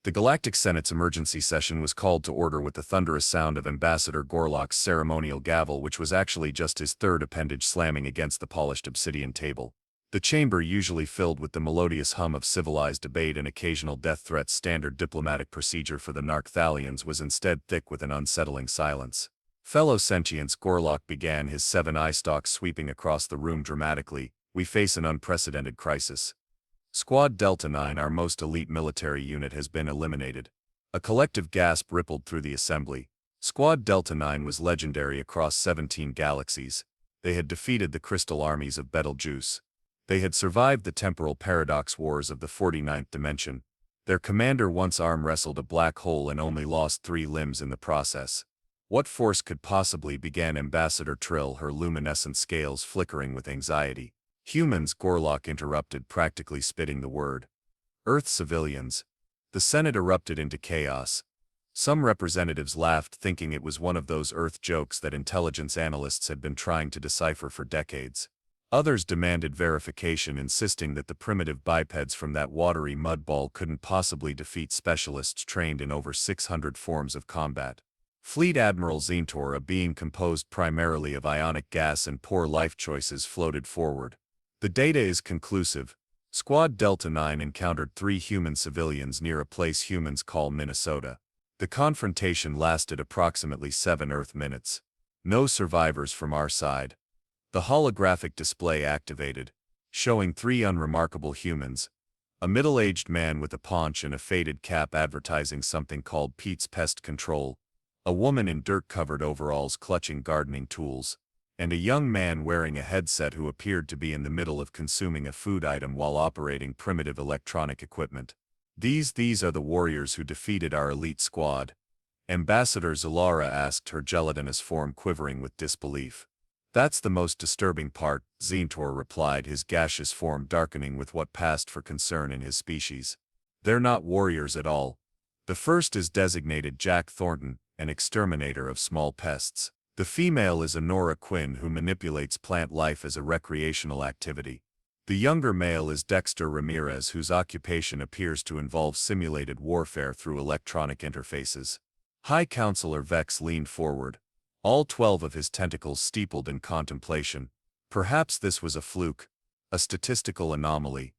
The Galactic Senate's emergency session was called to order with the thunderous sound of Ambassador Gorlock's ceremonial gavel, which was actually just his third appendage slamming against the polished obsidian table. The chamber, usually filled with the melodious hum of civilized debate and occasional death threats, standard diplomatic procedure for the Narcthalians, was instead thick with an unsettling silence. Fellow sentients, Gorlock began, his seven eye stalks sweeping across the room dramatically. We face an unprecedented crisis. Squad Delta 9, our most elite military unit, has been eliminated. A collective gasp rippled through the assembly. Squad Delta 9 was legendary across 17 galaxies. They had defeated the crystal armies of Betelgeuse. They had survived the temporal paradox wars of the 49th dimension. Their commander once arm wrestled a black hole and only lost 3 limbs in the process. What force could possibly, began Ambassador Trill, her luminescent scales flickering with anxiety. Humans, Gorlock interrupted, practically spitting the word. Earth civilians. The Senate erupted into chaos. Some representatives laughed, thinking it was one of those Earth jokes that intelligence analysts had been trying to decipher for decades. Others demanded verification, insisting that the primitive bipeds from that watery mudball couldn't possibly defeat specialists trained in over 600 forms of combat. Fleet Admiral Zentor, a being composed primarily of ionic gas and poor life choices, floated forward. The data is conclusive. Squad Delta 9 encountered 3 human civilians near a place humans call Minnesota. The confrontation lasted approximately 7 Earth minutes. No survivors from our side. The holographic display activated, showing 3 unremarkable humans. A middle-aged man with a paunch and a faded cap advertising something called Pete's Pest Control. A woman in dirt-covered overalls clutching gardening tools. And a young man wearing a headset who appeared to be in the middle of consuming a food item while operating primitive electronic equipment. These are the warriors who defeated our elite squad. Ambassador Zalara asked, her gelatinous form quivering with disbelief. That's the most disturbing part, Zentor replied, his gaseous form darkening with what passed for concern in his species. They're not warriors at all. The first is designated Jack Thornton, an exterminator of small pests. The female is a Nora Quinn who manipulates plant life as a recreational activity. The younger male is Dexter Ramirez, whose occupation appears to involve simulated warfare through electronic interfaces. High Counselor Vex leaned forward, all 12 of his tentacles steepled in contemplation. Perhaps this was a fluke, a statistical anomaly.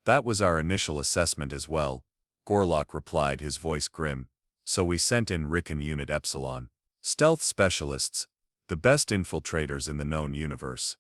That was our initial assessment as well, Gorlock replied, his voice grim. So we sent in Rickon Unit Epsilon. Stealth specialists, the best infiltrators in the known universe.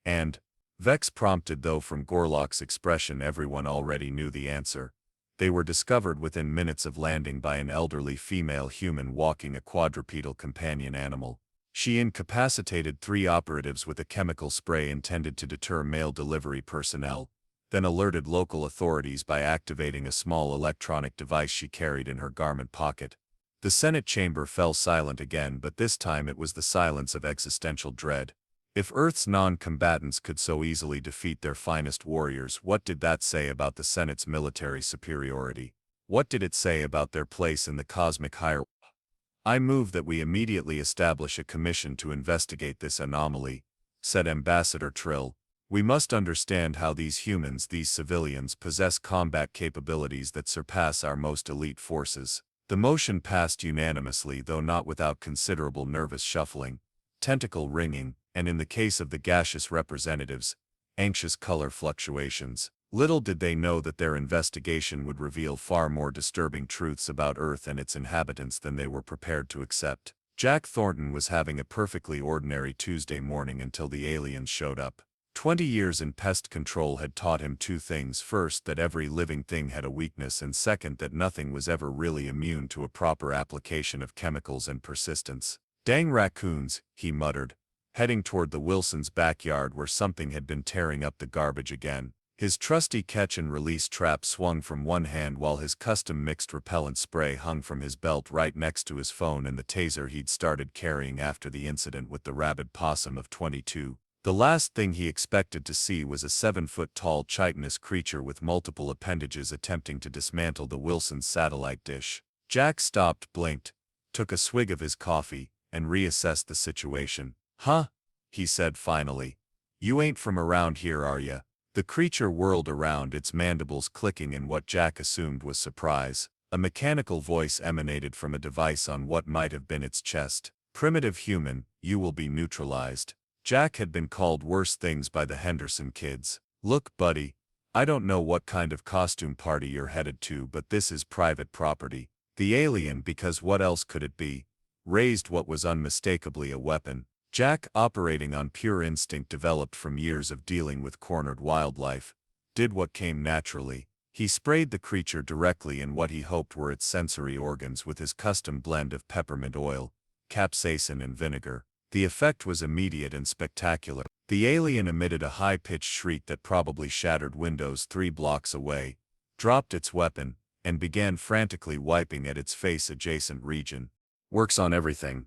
And, Vex prompted, though from Gorlock's expression everyone already knew the answer. They were discovered within minutes of landing by an elderly female human walking a quadrupedal companion animal. She incapacitated 3 operatives with a chemical spray intended to deter mail delivery personnel, then alerted local authorities by activating a small electronic device she carried in her garment pocket. The Senate chamber fell silent again, but this time it was the silence of existential dread. If Earth's non-combatants could so easily defeat their finest warriors, what did that say about the Senate's military superiority? What did it say about their place in the cosmic hierarchy? I move that we immediately establish a commission to investigate this anomaly, said Ambassador Trill. We must understand how these humans, these civilians, possess combat capabilities that surpass our most elite forces. The motion passed unanimously, though not without considerable nervous shuffling, tentacle wringing, and in the case of the gaseous representatives, anxious color fluctuations. Little did they know that their investigation would reveal far more disturbing truths about Earth and its inhabitants than they were prepared to accept. Jack Thornton was having a perfectly ordinary Tuesday morning until the aliens showed up. 20 years in pest control had taught him 2 things. First, that every living thing had a weakness, and second, that nothing was ever really immune to a proper application of chemicals and persistence. Dang raccoons, he muttered, heading toward the Wilsons' backyard where something had been tearing up the garbage again. His trusty catch-and-release trap swung from one hand while his custom mixed repellent spray hung from his belt right next to his phone and the taser he'd started carrying after the incident with the rabid possum of 22. The last thing he expected to see was a 7-foot-tall chitinous creature with multiple appendages attempting to dismantle the Wilsons' satellite dish. Jack stopped, blinked, took a swig of his coffee, and reassessed the situation. Huh? He said finally. You ain't from around here, are ya? The creature whirled around, its mandibles clicking in what Jack assumed was surprise. A mechanical voice emanated from a device on what might have been its chest. "Primitive human, you will be neutralized." Jack had been called worse things by the Henderson kids. "Look, buddy, I don't know what kind of costume party you're headed to, but this is private property." The alien, because what else could it be, raised what was unmistakably a weapon. Jack, operating on pure instinct developed from years of dealing with cornered wildlife, did what came naturally. He sprayed the creature directly in what he hoped were its sensory organs with his custom blend of peppermint oil, capsaicin and vinegar. The effect was immediate and spectacular. The alien emitted a high-pitched shriek that probably shattered windows 3 blocks away, dropped its weapon, and began frantically wiping at its face-adjacent region. "Works on everything."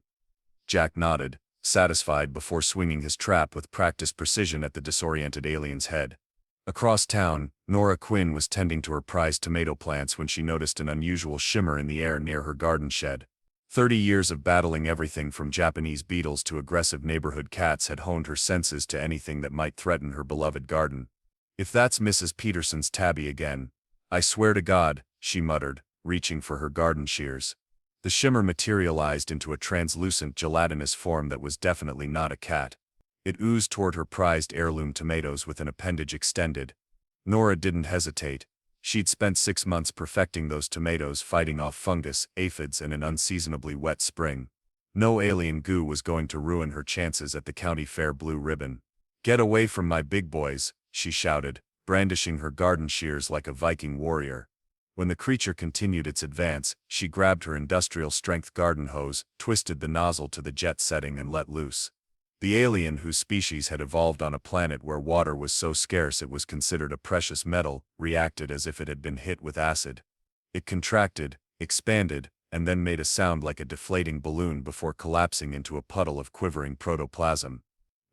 Jack nodded, satisfied, before swinging his trap with practiced precision at the disoriented alien's head. Across town, Nora Quinn was tending to her prized tomato plants when she noticed an unusual shimmer in the air near her garden shed. 30 years of battling everything from Japanese beetles to aggressive neighborhood cats had honed her senses to anything that might threaten her beloved garden. "If that's Mrs. Peterson's tabby again, I swear to God," she muttered, reaching for her garden shears. The shimmer materialized into a translucent gelatinous form that was definitely not a cat. It oozed toward her prized heirloom tomatoes with an appendage extended. Nora didn't hesitate. She'd spent 6 months perfecting those tomatoes, fighting off fungus, aphids, and an unseasonably wet spring. No alien goo was going to ruin her chances at the county fair blue ribbon. "Get away from my big boys," she shouted, brandishing her garden shears like a Viking warrior. When the creature continued its advance, she grabbed her industrial-strength garden hose, twisted the nozzle to the jet setting, and let loose. The alien, whose species had evolved on a planet where water was so scarce it was considered a precious metal, reacted as if it had been hit with acid. It contracted, expanded, and then made a sound like a deflating balloon before collapsing into a puddle of quivering protoplasm.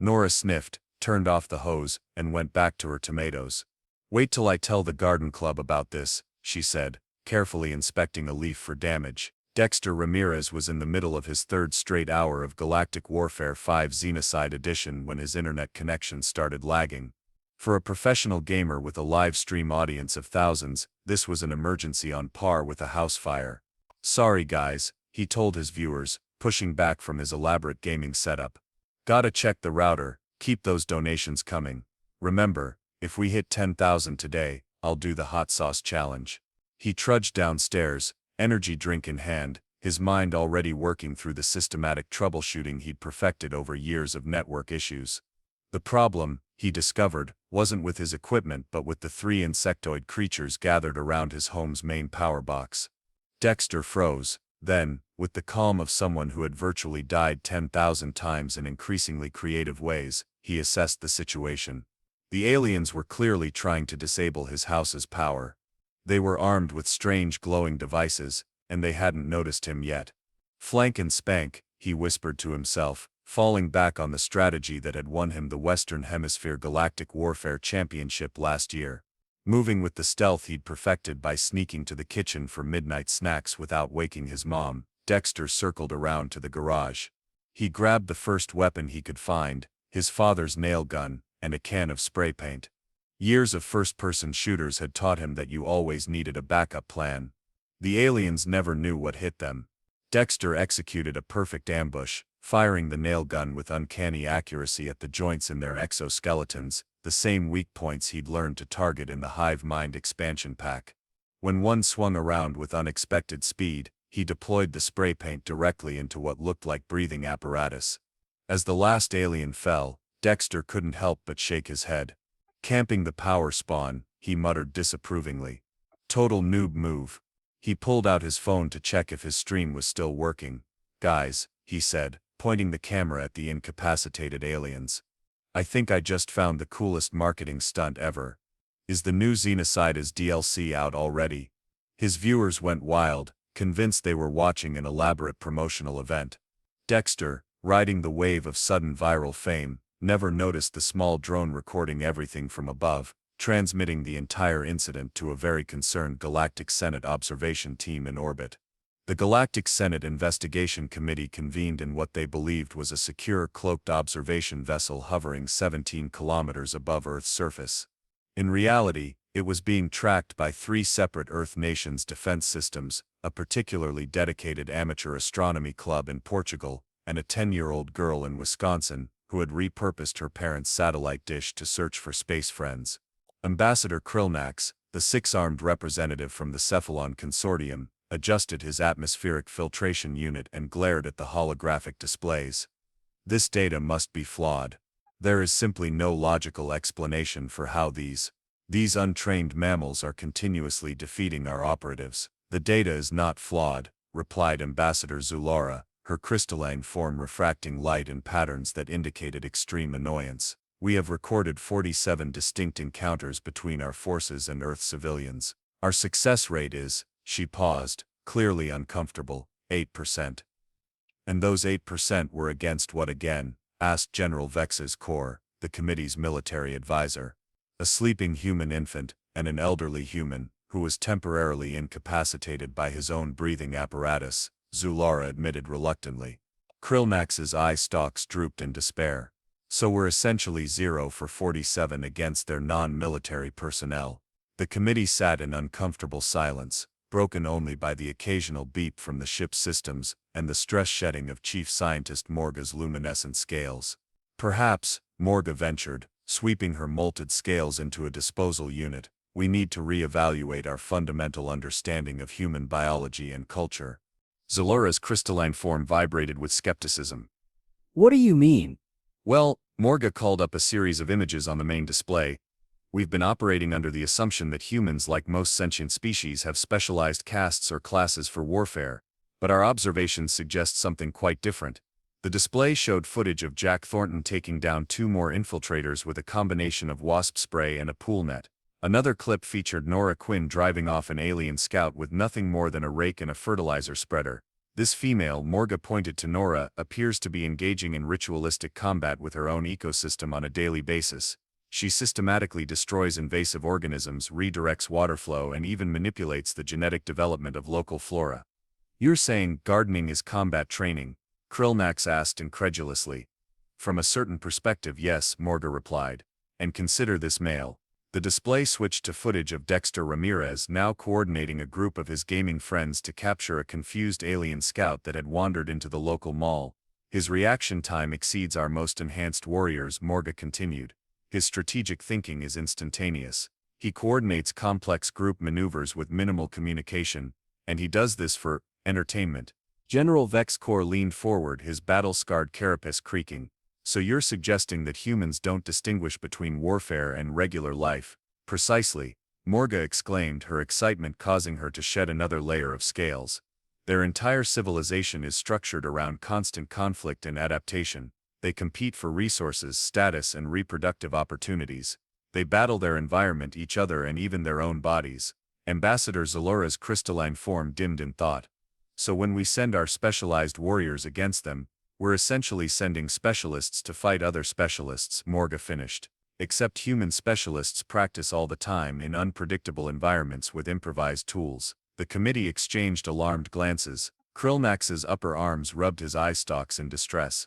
Nora sniffed, turned off the hose, and went back to her tomatoes. "Wait till I tell the garden club about this," she said, carefully inspecting a leaf for damage. Dexter Ramirez was in the middle of his 3rd straight hour of Galactic Warfare 5 Xenocide Edition when his internet connection started lagging. For a professional gamer with a live stream audience of thousands, this was an emergency on par with a house fire. "Sorry guys," he told his viewers, pushing back from his elaborate gaming setup. "Gotta check the router, keep those donations coming. Remember, if we hit 10,000 today, I'll do the hot sauce challenge." He trudged downstairs, energy drink in hand, his mind already working through the systematic troubleshooting he'd perfected over years of network issues. The problem, he discovered, wasn't with his equipment but with the 3 insectoid creatures gathered around his home's main power box. Dexter froze. Then, with the calm of someone who had virtually died 10,000 times in increasingly creative ways, he assessed the situation. The aliens were clearly trying to disable his house's power. They were armed with strange glowing devices, and they hadn't noticed him yet. "Flank and spank," he whispered to himself, falling back on the strategy that had won him the Western Hemisphere Galactic Warfare Championship last year. Moving with the stealth he'd perfected by sneaking to the kitchen for midnight snacks without waking his mom, Dexter circled around to the garage. He grabbed the first weapon he could find, his father's nail gun, and a can of spray paint. Years of first-person shooters had taught him that you always needed a backup plan. The aliens never knew what hit them. Dexter executed a perfect ambush, firing the nail gun with uncanny accuracy at the joints in their exoskeletons, the same weak points he'd learned to target in the hive mind expansion pack. When one swung around with unexpected speed, he deployed the spray paint directly into what looked like breathing apparatus. As the last alien fell, Dexter couldn't help but shake his head. "Camping the power spawn," he muttered disapprovingly. "Total noob move." He pulled out his phone to check if his stream was still working. "Guys," he said, pointing the camera at the incapacitated aliens. "I think I just found the coolest marketing stunt ever. Is the new Xenocide's DLC out already?" His viewers went wild, convinced they were watching an elaborate promotional event. Dexter, riding the wave of sudden viral fame, never noticed the small drone recording everything from above, transmitting the entire incident to a very concerned Galactic Senate observation team in orbit. The Galactic Senate Investigation Committee convened in what they believed was a secure cloaked observation vessel hovering 17 kilometers above Earth's surface. In reality, It was being tracked by 3 separate Earth nations' defense systems, a particularly dedicated amateur astronomy club in Portugal, and a 10-year-old girl in Wisconsin, who had repurposed her parents' satellite dish to search for space friends. Ambassador Krillnax, the 6-armed representative from the Cephalon Consortium, adjusted his atmospheric filtration unit and glared at the holographic displays. This data must be flawed. There is simply no logical explanation for how these untrained mammals are continuously defeating our operatives. The data is not flawed, replied Ambassador Zulora, her crystalline form refracting light in patterns that indicated extreme annoyance. We have recorded 47 distinct encounters between our forces and Earth civilians. Our success rate is, she paused, clearly uncomfortable, 8%. And those 8% were against what again? Asked General Vex's Corps, the committee's military advisor. A sleeping human infant, and an elderly human, who was temporarily incapacitated by his own breathing apparatus, Zulora admitted reluctantly. Krillnax's eye stalks drooped in despair. So we're essentially 0 for 47 against their non-military personnel. The committee sat in uncomfortable silence, broken only by the occasional beep from the ship's systems and the stress shedding of Chief Scientist Morga's luminescent scales. Perhaps, Morga ventured, sweeping her molted scales into a disposal unit, we need to re-evaluate our fundamental understanding of human biology and culture. Zulora's crystalline form vibrated with skepticism. What do you mean? Well, Morga called up a series of images on the main display. We've been operating under the assumption that humans, like most sentient species, have specialized castes or classes for warfare, but our observations suggest something quite different. The display showed footage of Jack Thornton taking down 2 more infiltrators with a combination of wasp spray and a pool net. Another clip featured Nora Quinn driving off an alien scout with nothing more than a rake and a fertilizer spreader. This female, Morga pointed to Nora, appears to be engaging in ritualistic combat with her own ecosystem on a daily basis. She systematically destroys invasive organisms, redirects water flow, and even manipulates the genetic development of local flora. You're saying gardening is combat training? Krillnax asked incredulously. From a certain perspective, yes, Morga replied. And consider this male. The display switched to footage of Dexter Ramirez now coordinating a group of his gaming friends to capture a confused alien scout that had wandered into the local mall. His reaction time exceeds our most enhanced warriors, Morga continued. His strategic thinking is instantaneous. He coordinates complex group maneuvers with minimal communication, and he does this for entertainment. General Vex Corps leaned forward, his battle-scarred carapace creaking. So you're suggesting that humans don't distinguish between warfare and regular life? Precisely, Morga exclaimed, her excitement causing her to shed another layer of scales. Their entire civilization is structured around constant conflict and adaptation. They compete for resources, status, and reproductive opportunities. They battle their environment, each other, and even their own bodies. Ambassador Zulora's crystalline form dimmed in thought. So when we send our specialized warriors against them, we're essentially sending specialists to fight other specialists, Morga finished. Except human specialists practice all the time in unpredictable environments with improvised tools. The committee exchanged alarmed glances. Krillnax's upper arms rubbed his eye stalks in distress.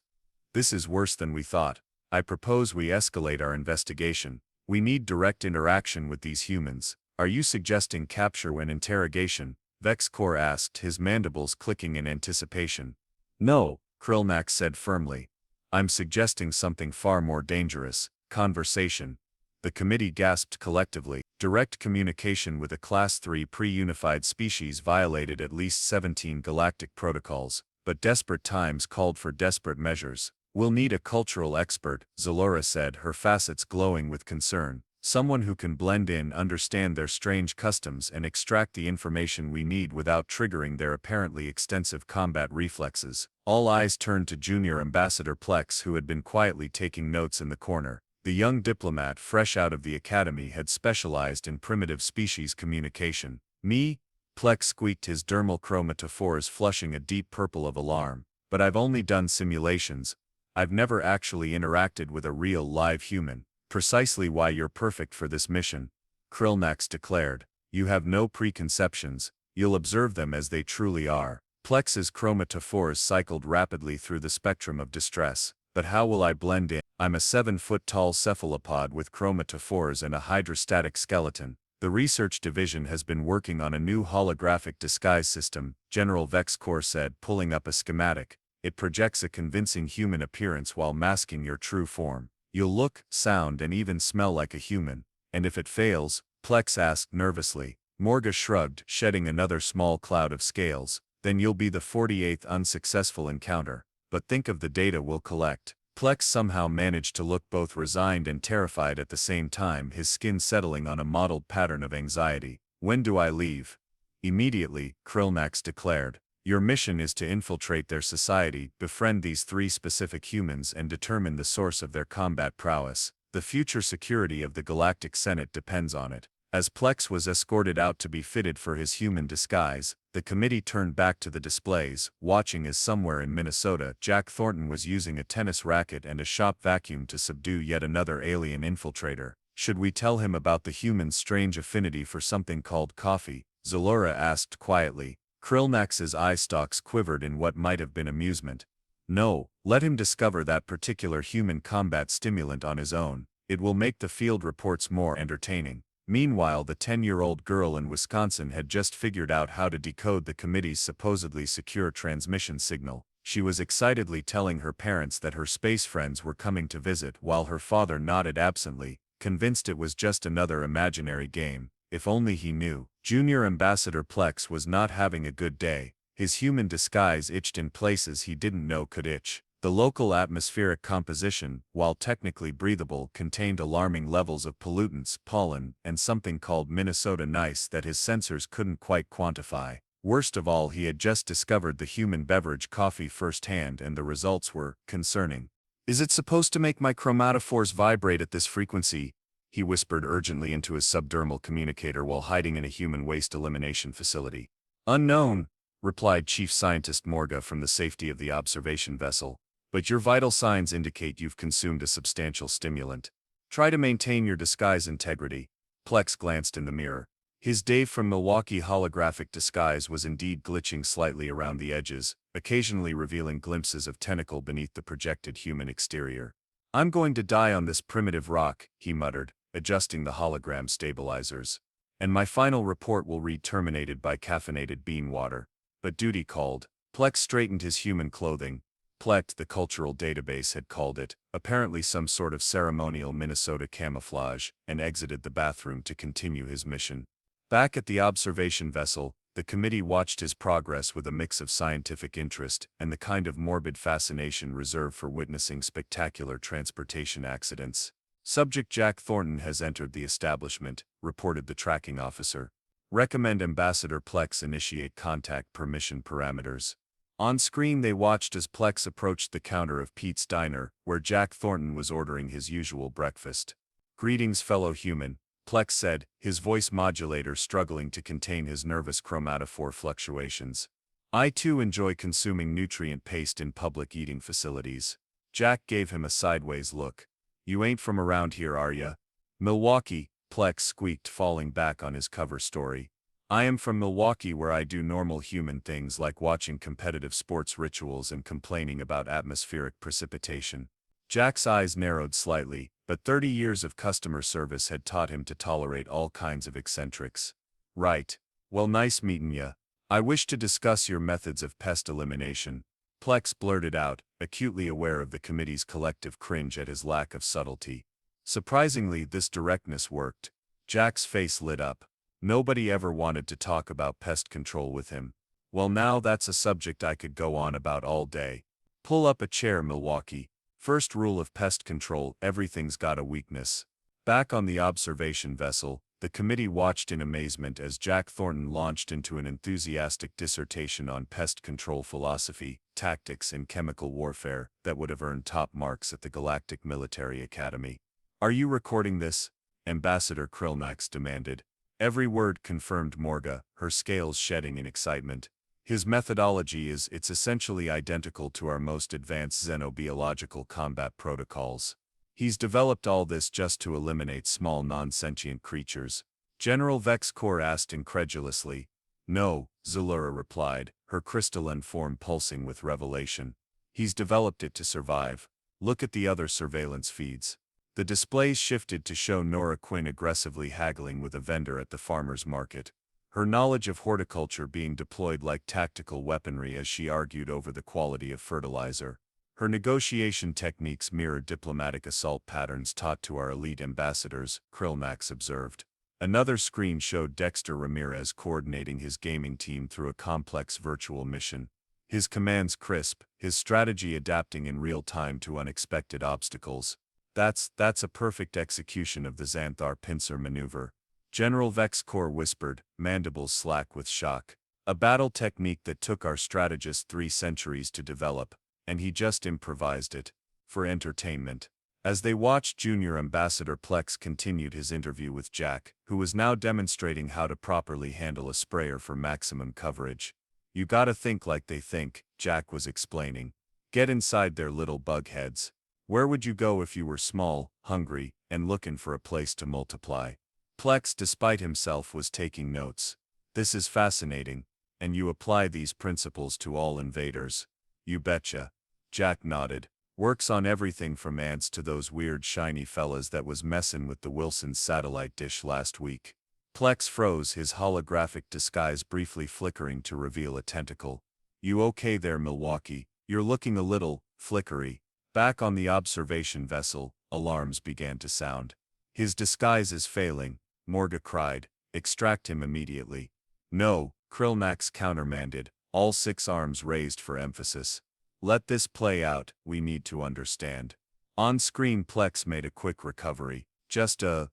This is worse than we thought. I propose we escalate our investigation. We need direct interaction with these humans. Are you suggesting capture when interrogation? Vex Corps asked, his mandibles clicking in anticipation. No, Krillnax said firmly. I'm suggesting something far more dangerous, conversation. The committee gasped collectively. Direct communication with a Class 3 pre-unified species violated at least 17 galactic protocols, but desperate times called for desperate measures. We'll need a cultural expert, Zulora said, her facets glowing with concern. Someone who can blend in, understand their strange customs, and extract the information we need without triggering their apparently extensive combat reflexes. All eyes turned to Junior Ambassador Plex, who had been quietly taking notes in the corner. The young diplomat, fresh out of the academy, had specialized in primitive species communication. Me? Plex squeaked, his dermal chromatophores flushing a deep purple of alarm. But I've only done simulations. I've never actually interacted with a real live human. Precisely why you're perfect for this mission, Krillnax declared. You have no preconceptions, you'll observe them as they truly are. Plex's chromatophores cycled rapidly through the spectrum of distress. But how will I blend in? I'm a 7-foot-tall cephalopod with chromatophores and a hydrostatic skeleton. The research division has been working on a new holographic disguise system, General Vexcor said, pulling up a schematic. It projects a convincing human appearance while masking your true form. You'll look, sound, and even smell like a human. And if it fails? Plex asked nervously. Morga shrugged, shedding another small cloud of scales. Then you'll be the 48th unsuccessful encounter. But think of the data we'll collect. Plex somehow managed to look both resigned and terrified at the same time, his skin settling on a mottled pattern of anxiety. When do I leave? Immediately, Krillnax declared. Your mission is to infiltrate their society, befriend these 3 specific humans, and determine the source of their combat prowess. The future security of the Galactic Senate depends on it. As Plex was escorted out to be fitted for his human disguise, the committee turned back to the displays, watching as somewhere in Minnesota, Jack Thornton was using a tennis racket and a shop vacuum to subdue yet another alien infiltrator. Should we tell him about the human's strange affinity for something called coffee? Zalura asked quietly. Krillnax's eye stalks quivered in what might have been amusement. No, let him discover that particular human combat stimulant on his own. It will make the field reports more entertaining. Meanwhile, the 10-year-old girl in Wisconsin had just figured out how to decode the committee's supposedly secure transmission signal. She was excitedly telling her parents that her space friends were coming to visit while her father nodded absently, convinced it was just another imaginary game. If only he knew. Junior Ambassador Plex was not having a good day. His human disguise itched in places he didn't know could itch. The local atmospheric composition, while technically breathable, contained alarming levels of pollutants, pollen, and something called Minnesota nice that his sensors couldn't quite quantify. Worst of all, he had just discovered the human beverage coffee firsthand, and the results were concerning. Is it supposed to make my chromatophores vibrate at this frequency? He whispered urgently into his subdermal communicator while hiding in a human waste elimination facility. Unknown, replied Chief Scientist Morga from the safety of the observation vessel. But your vital signs indicate you've consumed a substantial stimulant. Try to maintain your disguise integrity. Plex glanced in the mirror. His Dave from Milwaukee holographic disguise was indeed glitching slightly around the edges, occasionally revealing glimpses of tentacle beneath the projected human exterior. I'm going to die on this primitive rock, he muttered, adjusting the hologram stabilizers. And my final report will read terminated by caffeinated bean water. But duty called. Plex straightened his human clothing. Plex, the cultural database, had called it, apparently some sort of ceremonial Minnesota camouflage, and exited the bathroom to continue his mission. Back at the observation vessel, the committee watched his progress with a mix of scientific interest and the kind of morbid fascination reserved for witnessing spectacular transportation accidents. Subject Jack Thornton has entered the establishment, reported the tracking officer. Recommend Ambassador Plex initiate contact permission parameters. On screen they watched as Plex approached the counter of Pete's Diner, where Jack Thornton was ordering his usual breakfast. Greetings, fellow human, Plex said, his voice modulator struggling to contain his nervous chromatophore fluctuations. I too enjoy consuming nutrient paste in public eating facilities. Jack gave him a sideways look. You ain't from around here, are ya? Milwaukee, Plex squeaked, falling back on his cover story. I am from Milwaukee, where I do normal human things like watching competitive sports rituals and complaining about atmospheric precipitation. Jack's eyes narrowed slightly, but 30 years of customer service had taught him to tolerate all kinds of eccentrics. Right. Well, nice meetin' ya. I wish to discuss your methods of pest elimination. Plex blurted out, acutely aware of the committee's collective cringe at his lack of subtlety. Surprisingly, this directness worked. Jack's face lit up. Nobody ever wanted to talk about pest control with him. Well, now that's a subject I could go on about all day. Pull up a chair, Milwaukee. First rule of pest control: everything's got a weakness. Back on the observation vessel, the committee watched in amazement as Jack Thornton launched into an enthusiastic dissertation on pest control philosophy, tactics, and chemical warfare that would have earned top marks at the Galactic Military Academy. Are you recording this? Ambassador Krillnax demanded. Every word, confirmed Morga, her scales shedding in excitement. His methodology it's essentially identical to our most advanced xenobiological combat protocols. He's developed all this just to eliminate small non-sentient creatures. General Vexcor asked incredulously. No, Zalura replied, her crystalline form pulsing with revelation. He's developed it to survive. Look at the other surveillance feeds. The displays shifted to show Nora Quinn aggressively haggling with a vendor at the farmer's market, her knowledge of horticulture being deployed like tactical weaponry as she argued over the quality of fertilizer. Her negotiation techniques mirrored diplomatic assault patterns taught to our elite ambassadors, Krillnax observed. Another screen showed Dexter Ramirez coordinating his gaming team through a complex virtual mission. His commands crisp, his strategy adapting in real time to unexpected obstacles. That's a perfect execution of the Xanthar pincer maneuver. General Vexcor whispered, mandibles slack with shock. A battle technique that took our strategist 3 centuries to develop, and he just improvised it. For entertainment. As they watched, Junior Ambassador Plex continued his interview with Jack, who was now demonstrating how to properly handle a sprayer for maximum coverage. You gotta think like they think, Jack was explaining. Get inside their little bug heads. Where would you go if you were small, hungry, and looking for a place to multiply? Plex, despite himself, was taking notes. This is fascinating, and you apply these principles to all invaders. You betcha. Jack nodded. Works on everything from ants to those weird shiny fellas that was messin' with the Wilson satellite dish last week. Plex froze, his holographic disguise briefly flickering to reveal a tentacle. You okay there, Milwaukee? You're looking a little flickery. Back on the observation vessel, alarms began to sound. His disguise is failing, Morga cried. Extract him immediately. No, Krillnax countermanded, all 6 arms raised for emphasis. Let this play out, we need to understand. On-screen, Plex made a quick recovery. Just a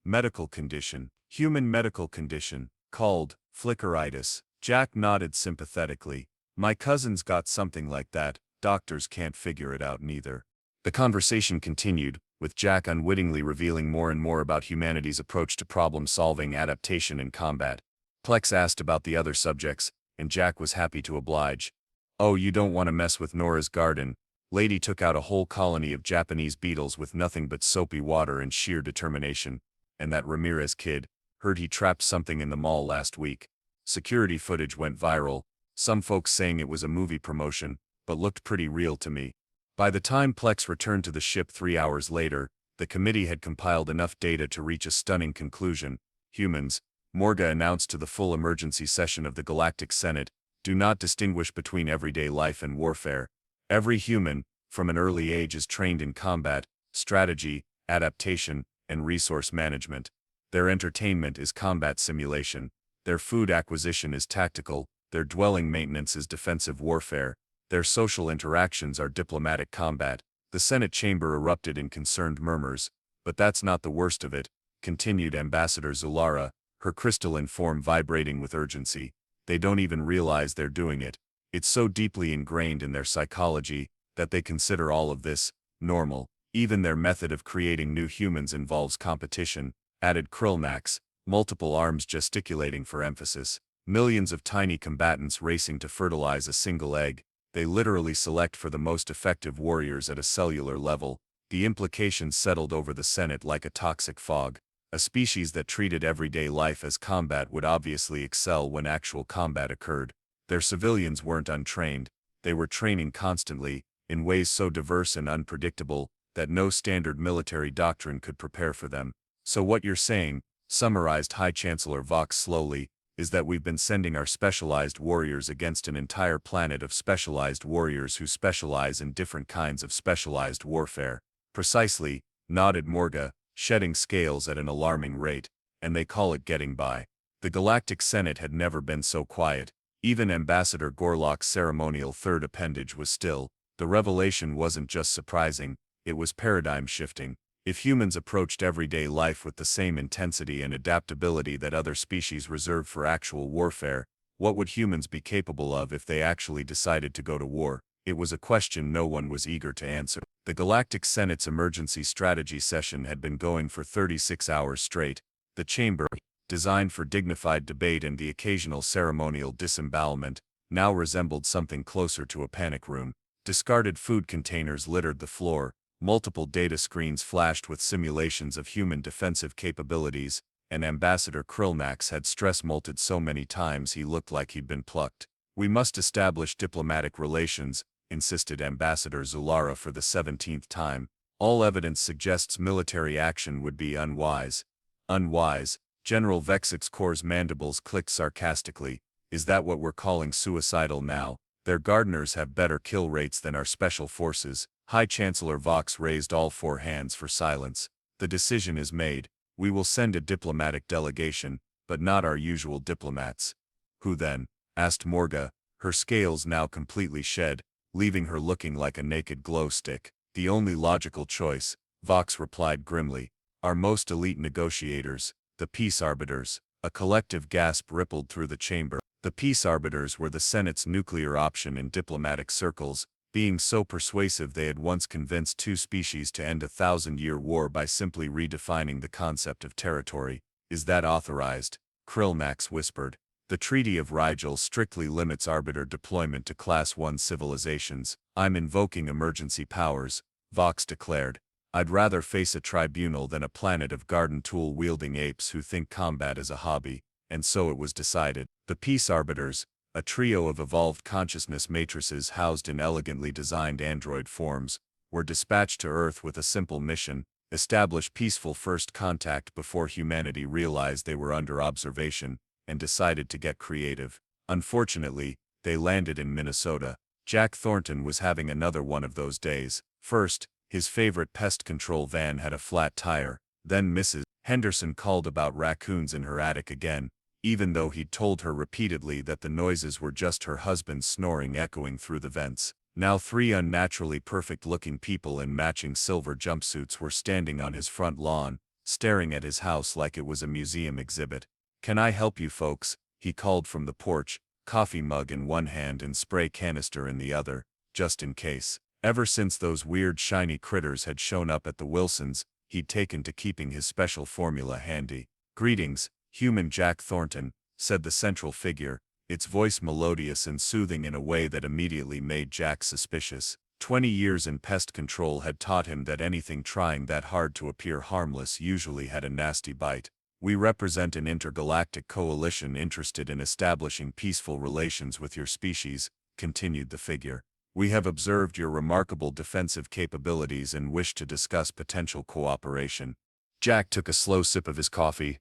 medical condition, human medical condition, called flickeritis. Jack nodded sympathetically. My cousin's got something like that, doctors can't figure it out neither. The conversation continued, with Jack unwittingly revealing more and more about humanity's approach to problem-solving, adaptation, and combat. Plex asked about the other subjects, and Jack was happy to oblige. Oh, you don't want to mess with Nora's garden. Lady took out a whole colony of Japanese beetles with nothing but soapy water and sheer determination. And that Ramirez kid, heard he trapped something in the mall last week. Security footage went viral, some folks saying it was a movie promotion, but looked pretty real to me. By the time Plex returned to the ship 3 hours later, the committee had compiled enough data to reach a stunning conclusion. Humans, Morga announced to the full emergency session of the Galactic Senate, do not distinguish between everyday life and warfare. Every human, from an early age, is trained in combat, strategy, adaptation, and resource management. Their entertainment is combat simulation. Their food acquisition is tactical. Their dwelling maintenance is defensive warfare. Their social interactions are diplomatic combat. The Senate chamber erupted in concerned murmurs. But that's not the worst of it, continued Ambassador Zulara, her crystalline form vibrating with urgency. They don't even realize they're doing it. It's so deeply ingrained in their psychology that they consider all of this normal. Even their method of creating new humans involves competition, added Krillnax, multiple arms gesticulating for emphasis. Millions of tiny combatants racing to fertilize a single egg. They literally select for the most effective warriors at a cellular level. The implications settled over the Senate like a toxic fog. A species that treated everyday life as combat would obviously excel when actual combat occurred. Their civilians weren't untrained. They were training constantly, in ways so diverse and unpredictable, that no standard military doctrine could prepare for them. So what you're saying, summarized High Chancellor Vox slowly, is that we've been sending our specialized warriors against an entire planet of specialized warriors who specialize in different kinds of specialized warfare. Precisely, nodded Morga, shedding scales at an alarming rate, and they call it getting by. The Galactic Senate had never been so quiet. Even Ambassador Gorlock's ceremonial third appendage was still. The revelation wasn't just surprising, it was paradigm-shifting. If humans approached everyday life with the same intensity and adaptability that other species reserve for actual warfare, what would humans be capable of if they actually decided to go to war? It was a question no one was eager to answer. The Galactic Senate's emergency strategy session had been going for 36 hours straight. The chamber, designed for dignified debate and the occasional ceremonial disembowelment, now resembled something closer to a panic room. Discarded food containers littered the floor, multiple data screens flashed with simulations of human defensive capabilities, and Ambassador Krillnax had stress molted so many times he looked like he'd been plucked. We must establish diplomatic relations, insisted Ambassador Zulara for the 17th time. All evidence suggests military action would be unwise. Unwise. General Vexic's Corps' mandibles clicked sarcastically. Is that what we're calling suicidal now? Their gardeners have better kill rates than our special forces. High Chancellor Vox raised all four hands for silence. The decision is made. We will send a diplomatic delegation, but not our usual diplomats. Who then? Asked Morga, her scales now completely shed, leaving her looking like a naked glow stick. The only logical choice, Vox replied grimly. Our most elite negotiators, the peace arbiters. A collective gasp rippled through the chamber. The peace arbiters were the Senate's nuclear option in diplomatic circles, being so persuasive they had once convinced two species to end a 1,000-year war by simply redefining the concept of territory. Is that authorized? Krillmax whispered. The Treaty of Rigel strictly limits arbiter deployment to Class 1 civilizations. I'm invoking emergency powers, Vox declared. I'd rather face a tribunal than a planet of garden tool-wielding apes who think combat is a hobby, and so it was decided. The peace arbiters, a trio of evolved consciousness matrices housed in elegantly designed android forms, were dispatched to Earth with a simple mission: establish peaceful first contact before humanity realized they were under observation and decided to get creative. Unfortunately, they landed in Minnesota. Jack Thornton was having another one of those days. First, his favorite pest control van had a flat tire. Then Mrs. Henderson called about raccoons in her attic again, even though he'd told her repeatedly that the noises were just her husband's snoring echoing through the vents. Now three unnaturally perfect-looking people in matching silver jumpsuits were standing on his front lawn, staring at his house like it was a museum exhibit. "Can I help you folks?" he called from the porch, coffee mug in one hand and spray canister in the other, just in case. Ever since those weird shiny critters had shown up at the Wilsons, he'd taken to keeping his special formula handy. "Greetings, human Jack Thornton," said the central figure, its voice melodious and soothing in a way that immediately made Jack suspicious. 20 years in pest control had taught him that anything trying that hard to appear harmless usually had a nasty bite. "We represent an intergalactic coalition interested in establishing peaceful relations with your species," continued the figure. "We have observed your remarkable defensive capabilities and wish to discuss potential cooperation." Jack took a slow sip of his coffee.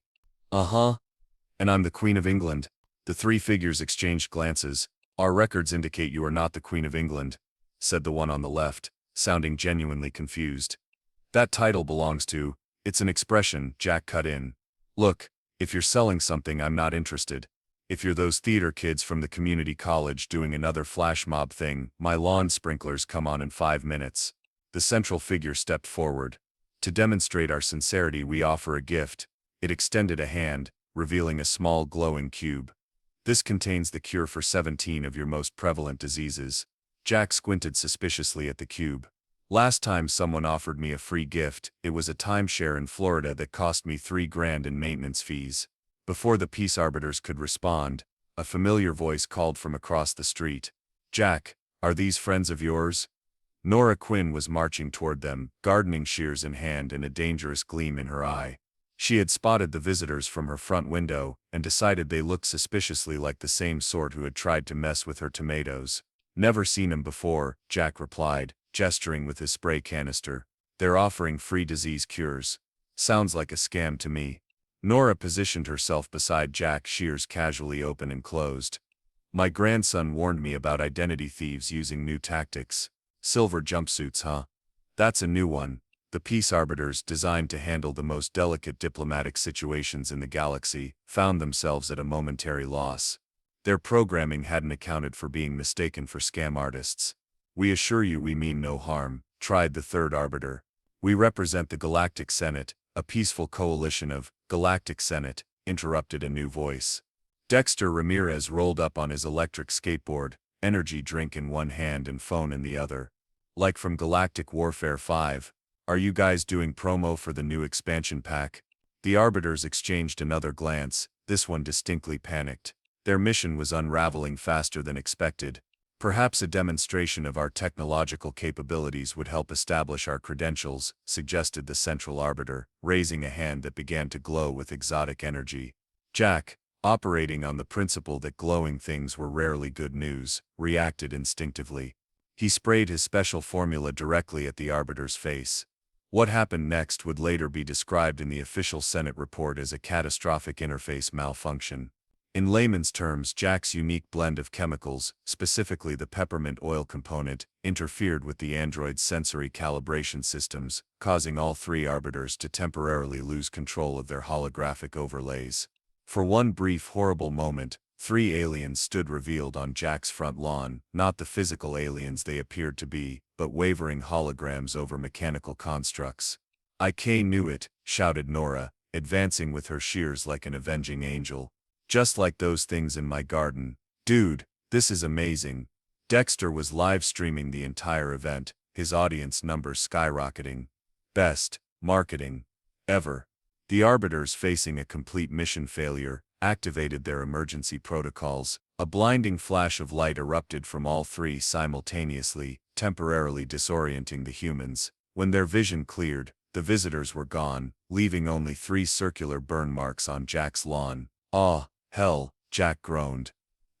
"Uh-huh. And I'm the Queen of England." The three figures exchanged glances. "Our records indicate you are not the Queen of England," said the one on the left, sounding genuinely confused. "That title belongs to—" "It's an expression," Jack cut in. "Look, if you're selling something, I'm not interested. If you're those theater kids from the community college doing another flash mob thing, my lawn sprinklers come on in 5 minutes." The central figure stepped forward. "To demonstrate our sincerity, we offer a gift." It extended a hand, revealing a small glowing cube. "This contains the cure for 17 of your most prevalent diseases." Jack squinted suspiciously at the cube. "Last time someone offered me a free gift, it was a timeshare in Florida that cost me $3,000 in maintenance fees." Before the peace arbiters could respond, a familiar voice called from across the street. "Jack, are these friends of yours?" Nora Quinn was marching toward them, gardening shears in hand and a dangerous gleam in her eye. She had spotted the visitors from her front window, and decided they looked suspiciously like the same sort who had tried to mess with her tomatoes. "Never seen 'em before," Jack replied, gesturing with his spray canister. "They're offering free disease cures. Sounds like a scam to me." Nora positioned herself beside Jack, shears casually open and closed. "My grandson warned me about identity thieves using new tactics. Silver jumpsuits, huh? That's a new one." The peace arbiters, designed to handle the most delicate diplomatic situations in the galaxy, found themselves at a momentary loss. Their programming hadn't accounted for being mistaken for scam artists. "We assure you we mean no harm," tried the third arbiter. "We represent the Galactic Senate, a peaceful coalition of—" "Galactic Senate," interrupted a new voice. Dexter Ramirez rolled up on his electric skateboard, energy drink in one hand and phone in the other. "Like from Galactic Warfare 5. Are you guys doing promo for the new expansion pack?" The arbiters exchanged another glance, this one distinctly panicked. Their mission was unraveling faster than expected. "Perhaps a demonstration of our technological capabilities would help establish our credentials," suggested the central arbiter, raising a hand that began to glow with exotic energy. Jack, operating on the principle that glowing things were rarely good news, reacted instinctively. He sprayed his special formula directly at the arbiter's face. What happened next would later be described in the official Senate report as a catastrophic interface malfunction. In layman's terms, Jack's unique blend of chemicals, specifically the peppermint oil component, interfered with the android's sensory calibration systems, causing all three arbiters to temporarily lose control of their holographic overlays. For one brief horrible moment, three aliens stood revealed on Jack's front lawn, not the physical aliens they appeared to be, but wavering holograms over mechanical constructs. "I knew it," shouted Nora, advancing with her shears like an avenging angel. "Just like those things in my garden. Dude, this is amazing." Dexter was live streaming the entire event, his audience numbers skyrocketing. Best marketing ever. The arbiters, facing a complete mission failure, activated their emergency protocols. A blinding flash of light erupted from all three simultaneously, temporarily disorienting the humans. When their vision cleared, the visitors were gone, leaving only three circular burn marks on Jack's lawn. "Ah, hell," Jack groaned.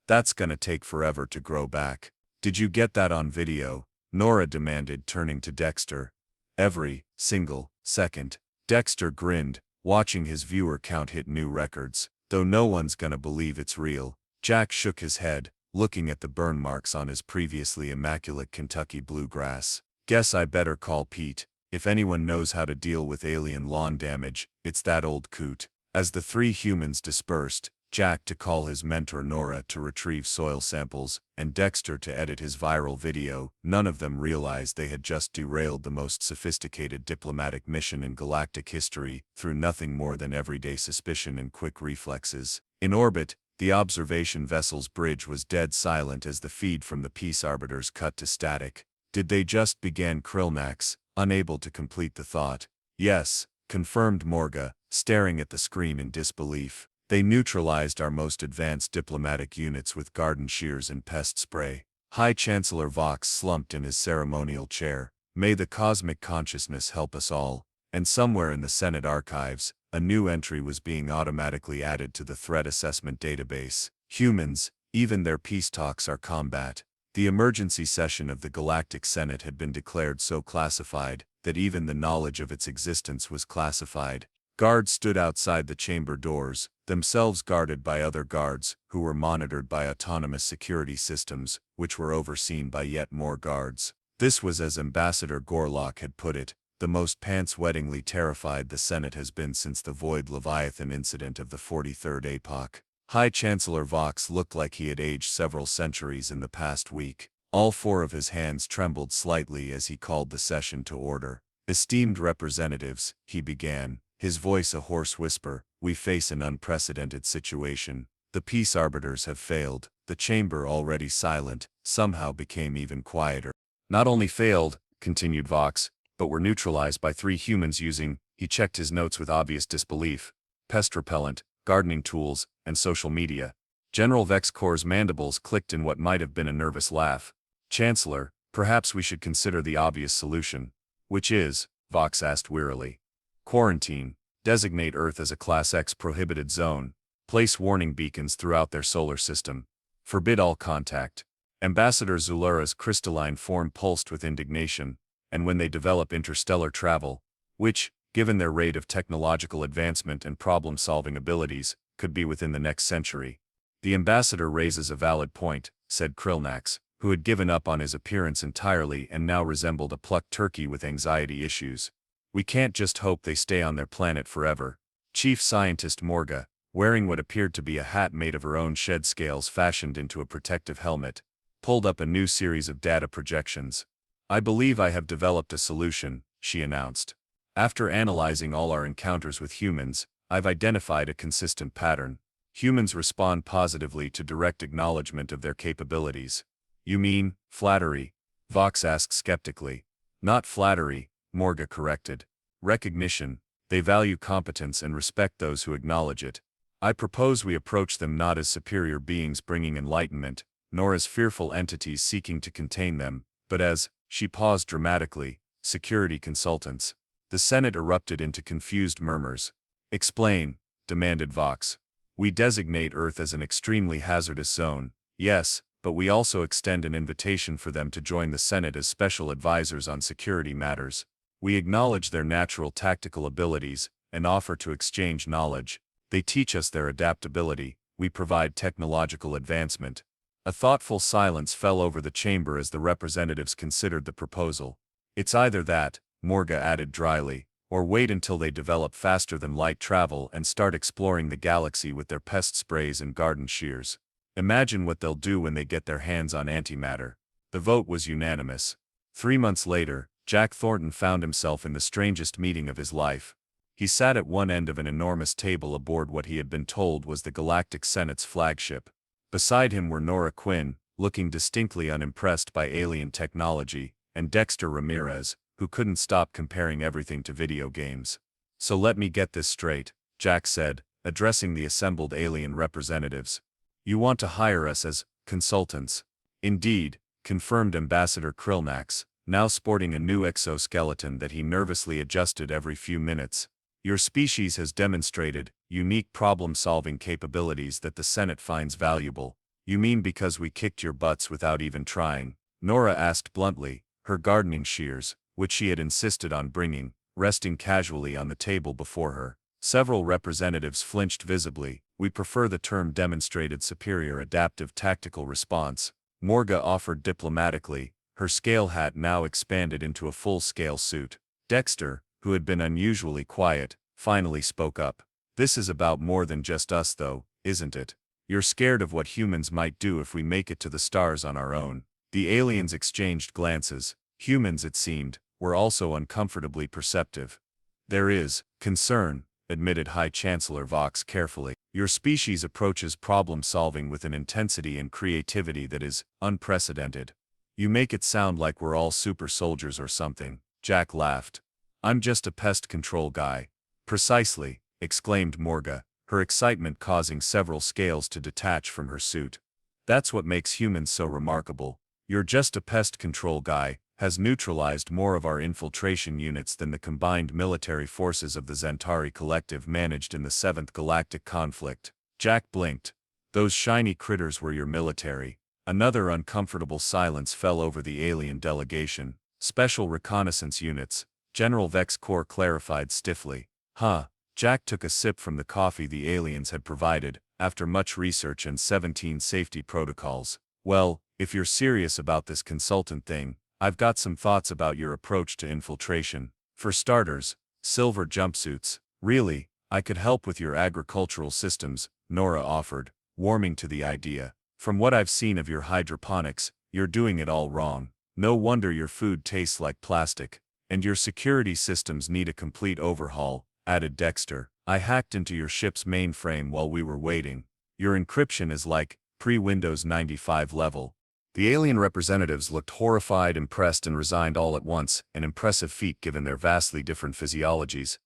"That's gonna take forever to grow back." "Did you get that on video?" Nora demanded, turning to Dexter. "Every single second." Dexter grinned, watching his viewer count hit new records. "Though no one's gonna believe it's real." Jack shook his head, looking at the burn marks on his previously immaculate Kentucky bluegrass. "Guess I better call Pete. If anyone knows how to deal with alien lawn damage, it's that old coot." As the three humans dispersed, Jack to call his mentor Nora to retrieve soil samples, and Dexter to edit his viral video, none of them realized they had just derailed the most sophisticated diplomatic mission in galactic history through nothing more than everyday suspicion and quick reflexes. In orbit, the observation vessel's bridge was dead silent as the feed from the peace arbiters cut to static. "Did they just?" began Krillnax, unable to complete the thought. "Yes," confirmed Morga, staring at the screen in disbelief. "They neutralized our most advanced diplomatic units with garden shears and pest spray." High Chancellor Vox slumped in his ceremonial chair. "May the cosmic consciousness help us all." And somewhere in the Senate archives, a new entry was being automatically added to the threat assessment database. "Humans, even their peace talks are combat." The emergency session of the Galactic Senate had been declared so classified that even the knowledge of its existence was classified. Guards stood outside the chamber doors, themselves guarded by other guards, who were monitored by autonomous security systems, which were overseen by yet more guards. This was, as Ambassador Gorlock had put it, the most pants-wettingly terrified the Senate has been since the Void Leviathan incident of the 43rd epoch. High Chancellor Vox looked like he had aged several centuries in the past week. All four of his hands trembled slightly as he called the session to order. "Esteemed representatives," he began, his voice a hoarse whisper, "we face an unprecedented situation. The peace arbiters have failed." The chamber, already silent, somehow became even quieter. "Not only failed," continued Vox, "but were neutralized by three humans using," he checked his notes with obvious disbelief, "pest repellent, gardening tools, and social media." General Vexcor's mandibles clicked in what might have been a nervous laugh. "Chancellor, perhaps we should consider the obvious solution." "Which is?" Vox asked wearily. "Quarantine. Designate Earth as a Class X prohibited zone. Place warning beacons throughout their solar system. Forbid all contact." Ambassador Zulura's crystalline form pulsed with indignation. "And when they develop interstellar travel, which, given their rate of technological advancement and problem-solving abilities, could be within the next century." "The ambassador raises a valid point," said Krillnax, who had given up on his appearance entirely and now resembled a plucked turkey with anxiety issues. "We can't just hope they stay on their planet forever." Chief Scientist Morga, wearing what appeared to be a hat made of her own shed scales fashioned into a protective helmet, pulled up a new series of data projections. "I believe I have developed a solution," she announced. "After analyzing all our encounters with humans, I've identified a consistent pattern. Humans respond positively to direct acknowledgement of their capabilities." "You mean, flattery?" Vox asked skeptically. "Not flattery," Morga corrected. "Recognition. They value competence and respect those who acknowledge it. I propose we approach them not as superior beings bringing enlightenment, nor as fearful entities seeking to contain them, but as," she paused dramatically, "security consultants." The Senate erupted into confused murmurs. "Explain," demanded Vox. "We designate Earth as an extremely hazardous zone, yes, but we also extend an invitation for them to join the Senate as special advisors on security matters." We acknowledge their natural tactical abilities and offer to exchange knowledge. They teach us their adaptability. We provide technological advancement. A thoughtful silence fell over the chamber as the representatives considered the proposal. It's either that, Morga added dryly, or wait until they develop faster-than-light travel and start exploring the galaxy with their pest sprays and garden shears. Imagine what they'll do when they get their hands on antimatter. The vote was unanimous. 3 months later, Jack Thornton found himself in the strangest meeting of his life. He sat at one end of an enormous table aboard what he had been told was the Galactic Senate's flagship. Beside him were Nora Quinn, looking distinctly unimpressed by alien technology, and Dexter Ramirez, who couldn't stop comparing everything to video games. "So let me get this straight," Jack said, addressing the assembled alien representatives. "You want to hire us as consultants?" "Indeed," confirmed Ambassador Krillnax, now sporting a new exoskeleton that he nervously adjusted every few minutes. "Your species has demonstrated unique problem-solving capabilities that the Senate finds valuable." "You mean because we kicked your butts without even trying?" Nora asked bluntly, her gardening shears, which she had insisted on bringing, resting casually on the table before her. Several representatives flinched visibly. "We prefer the term demonstrated superior adaptive tactical response," Morga offered diplomatically, her scale hat now expanded into a full-scale suit. Dexter, who had been unusually quiet, finally spoke up. "This is about more than just us though, isn't it? You're scared of what humans might do if we make it to the stars on our own." The aliens exchanged glances. Humans, it seemed, were also uncomfortably perceptive. "There is concern," admitted High Chancellor Vox carefully. "Your species approaches problem-solving with an intensity and creativity that is unprecedented." "You make it sound like we're all super soldiers or something," Jack laughed. "I'm just a pest control guy." "Precisely," exclaimed Morga, her excitement causing several scales to detach from her suit. "That's what makes humans so remarkable. You're just a pest control guy, has neutralized more of our infiltration units than the combined military forces of the Zentari Collective managed in the 7th Galactic Conflict." Jack blinked. "Those shiny critters were your military." Another uncomfortable silence fell over the alien delegation. "Special reconnaissance units," General Vex Corps clarified stiffly. "Huh." Jack took a sip from the coffee the aliens had provided, after much research and 17 safety protocols. "Well, if you're serious about this consultant thing, I've got some thoughts about your approach to infiltration. For starters, silver jumpsuits." "Really, I could help with your agricultural systems," Nora offered, warming to the idea. "From what I've seen of your hydroponics, you're doing it all wrong. No wonder your food tastes like plastic. And your security systems need a complete overhaul," added Dexter. "I hacked into your ship's mainframe while we were waiting. Your encryption is like pre-Windows 95 level." The alien representatives looked horrified, impressed, and resigned all at once, an impressive feat given their vastly different physiologies.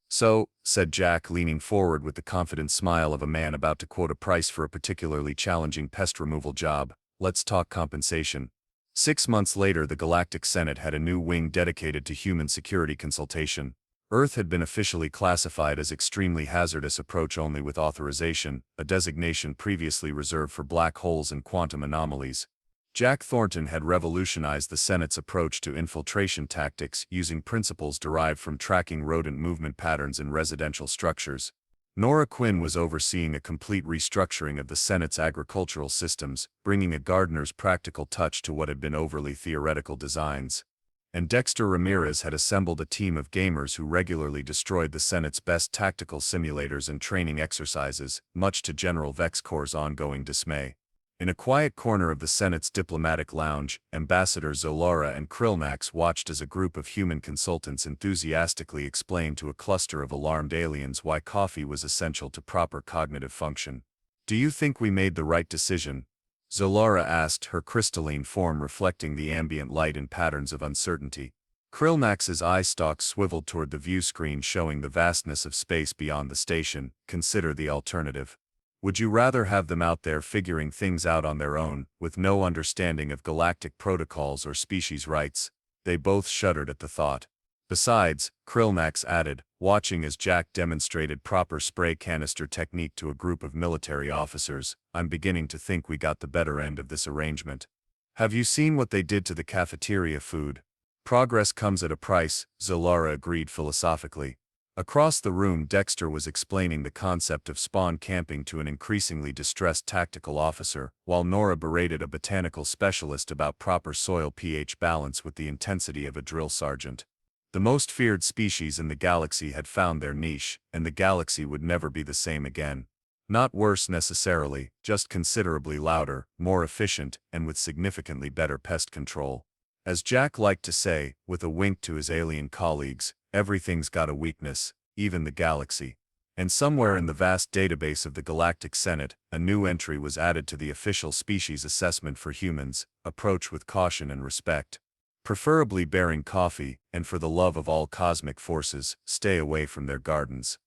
"So," said Jack, leaning forward with the confident smile of a man about to quote a price for a particularly challenging pest removal job, "let's talk compensation." 6 months later, the Galactic Senate had a new wing dedicated to human security consultation. Earth had been officially classified as extremely hazardous approach only with authorization, a designation previously reserved for black holes and quantum anomalies. Jack Thornton had revolutionized the Senate's approach to infiltration tactics using principles derived from tracking rodent movement patterns in residential structures. Nora Quinn was overseeing a complete restructuring of the Senate's agricultural systems, bringing a gardener's practical touch to what had been overly theoretical designs. And Dexter Ramirez had assembled a team of gamers who regularly destroyed the Senate's best tactical simulators and training exercises, much to General Vex Corps' ongoing dismay. In a quiet corner of the Senate's diplomatic lounge, Ambassador Zolara and Krillnax watched as a group of human consultants enthusiastically explained to a cluster of alarmed aliens why coffee was essential to proper cognitive function. "Do you think we made the right decision?" Zolara asked, her crystalline form reflecting the ambient light and patterns of uncertainty. Krillnax's eye stalk swiveled toward the view screen showing the vastness of space beyond the station. "Consider the alternative. Would you rather have them out there figuring things out on their own, with no understanding of galactic protocols or species rights?" They both shuddered at the thought. "Besides," Krillnax added, watching as Jack demonstrated proper spray canister technique to a group of military officers, "I'm beginning to think we got the better end of this arrangement. Have you seen what they did to the cafeteria food? Progress comes at a price, Zolara agreed philosophically. Across the room, Dexter was explaining the concept of spawn camping to an increasingly distressed tactical officer, while Nora berated a botanical specialist about proper soil pH balance with the intensity of a drill sergeant. The most feared species in the galaxy had found their niche, and the galaxy would never be the same again. Not worse necessarily, just considerably louder, more efficient, and with significantly better pest control. As Jack liked to say, with a wink to his alien colleagues, everything's got a weakness, even the galaxy. And somewhere in the vast database of the Galactic Senate, a new entry was added to the official species assessment for humans: approach with caution and respect. Preferably bearing coffee, and for the love of all cosmic forces, stay away from their gardens.